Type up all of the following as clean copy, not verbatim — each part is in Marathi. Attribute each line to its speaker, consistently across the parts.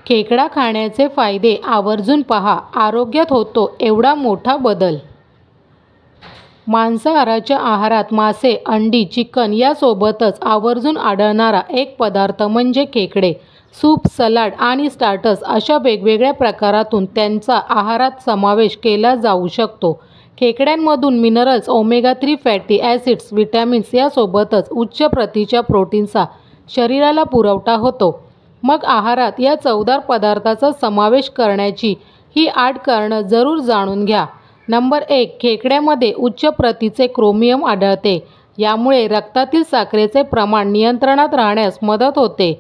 Speaker 1: खेकडा खाण्याचे फायदे आवर्जून पहा. आरोग्यात होतो एवढा मोठा बदल. मांसाहाराच्या आहारात मासे, अंडी, चिकन यासोबतच आवर्जून आढळणारा एक पदार्थ म्हणजे खेकडे. सूप, सलाड आणि स्टार्टर्स अशा वेगवेगळ्या प्रकारातून त्यांचा आहारात समावेश केला जाऊ शकतो. खेकड्यांमधून minerals, omega 3 fatty acids, vitamins यासोबतच उच्च प्रतीच्या प्रोटीन्सचा शरीराला पुरवठा होतो. मग आहारात या चवदार पदार्थाचा समावेश करण्याची ही 8 कारणं जरूर जाणून घ्या. नंबर 1. खेकड्यामध्ये उच्च प्रतीचे क्रोमियम आढळते. यामुळे रक्तातील साखरेचे प्रमाण नियंत्रणात राहण्यास मदत होते.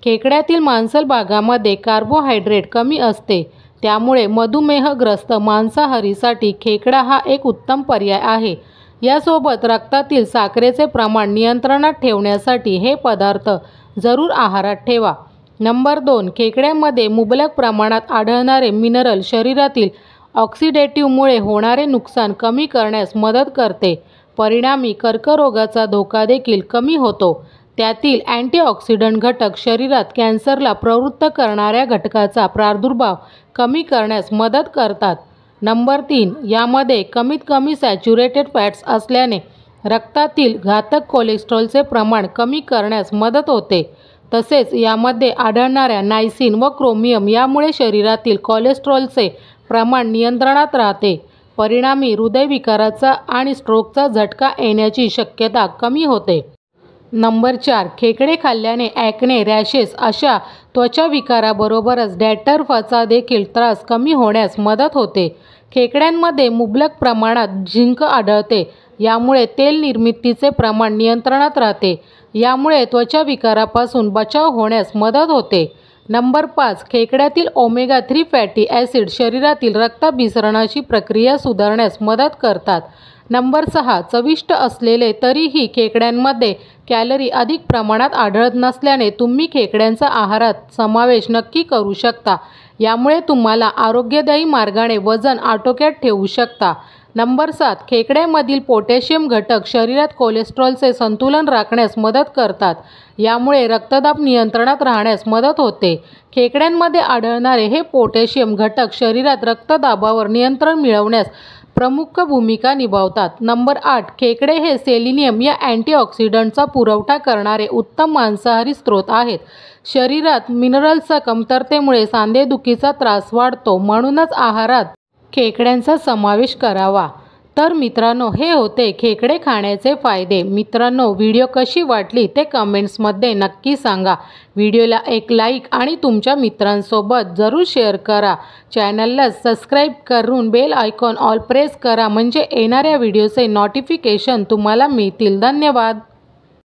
Speaker 1: खेकड्यातील मांसल भागामध्ये कार्बोहायड्रेट कमी असते. त्यामुळे मधुमेहग्रस्त मांसाहारीसाठी खेकडा हा एक उत्तम पर्याय आहे. यासोबत रक्तातील साखरेचे प्रमाण नियंत्रणात ठेवण्यासाठी हे पदार्थ जरूर आहारात ठेवा. नंबर 2. खेकड्यामध्ये मुबलक प्रमाणात आढळणारे मिनरल शरीरातील ऑक्सिडेटिव्हमुळे होणारे नुकसान कमी करण्यास मदत करते. परिणामी कर्करोगाचा धोका देखील कमी होतो. त्यातील अँटीऑक्सिडंट घटक शरीरात कॅन्सरला प्रवृत्त करणाऱ्या घटकाचा प्रादुर्भाव कमी करण्यास मदत करतात. नंबर 3. यामध्ये कमीत कमी सॅच्युरेटेड फॅट्स असल्याने रक्तातील घातक कोलेस्ट्रॉलचे प्रमाण कमी करण्यास मदत होते. तसेच यामध्ये आढळणाऱ्या नायसिन व क्रोमियम यामुळे शरीरातील कोलेस्ट्रॉलचे प्रमाण नियंत्रणात राहते. परिणामी हृदयविकाराचा आणि स्ट्रोकचा झटका येण्याची शक्यता कमी होते. नंबर 4. खेकडे खाल्ल्याने ॲक्ने, रॅशेस अशा त्वचाविकाराबरोबरच डॅन्ड्रफचा देखील त्रास कमी होण्यास मदत होते. खेकड्यांमध्ये मुबलक प्रमाणात झिंक आढळते. यामुळे तेल निर्मितीचे प्रमाण नियंत्रणात राहते. यामुळे त्वचाविकारापासून बचाव होण्यास मदत होते. नंबर 5. खेकड्यातील ओमेगा 3 फॅटी ॲसिड शरीरातील रक्ताभिसरणाची प्रक्रिया सुधारण्यास मदत करतात. नंबर 6. चविष्ट असलेले तरीही खेकड्यांमध्ये कॅलरी अधिक प्रमाणात आढळत नसल्याने तुम्ही खेकड्यांचा आहारात समावेश नक्की करू शकता. यामुळे तुम्हाला आरोग्यदायी मार्गाने वजन आटोक्यात ठेवू शकता. नंबर 7. खेकड्यामधील पोटॅशियम घटक शरीरात कोलेस्ट्रॉलचे संतुलन राखण्यास मदत करतात. यामुळे रक्तदाब नियंत्रणात राहण्यास मदत होते. खेकड्यांमध्ये आढळणारे हे पोटॅशियम घटक शरीरात रक्तदाबावर नियंत्रण मिळवण्यास प्रमुख भूमिका निभावतात. नंबर 8. खेकडे हे सेलिनियम या अँटीऑक्सिडंटचा पुरवठा करणारे उत्तम मांसाहारी स्रोत आहेत. शरीरात मिनरल्सच्या कमतरतेमुळे सांधेदुखीचा त्रास वाढतो. म्हणूनच आहारात खेकड्यांचा समावेश करावा. तर मित्रांनो, हे होते खेकडे खाण्याचे फायदे. मित्रांनो, व्हिडिओ कशी वाटली ते कमेंट्समध्ये नक्की सांगा. व्हिडिओला एक लाईक आणि तुमच्या मित्रांसोबत जरूर शेअर करा. चॅनलला सबस्क्राईब करून बेल आयकॉन ऑल प्रेस करा म्हणजे येणाऱ्या व्हिडिओचे नोटिफिकेशन तुम्हाला मिळतील. धन्यवाद.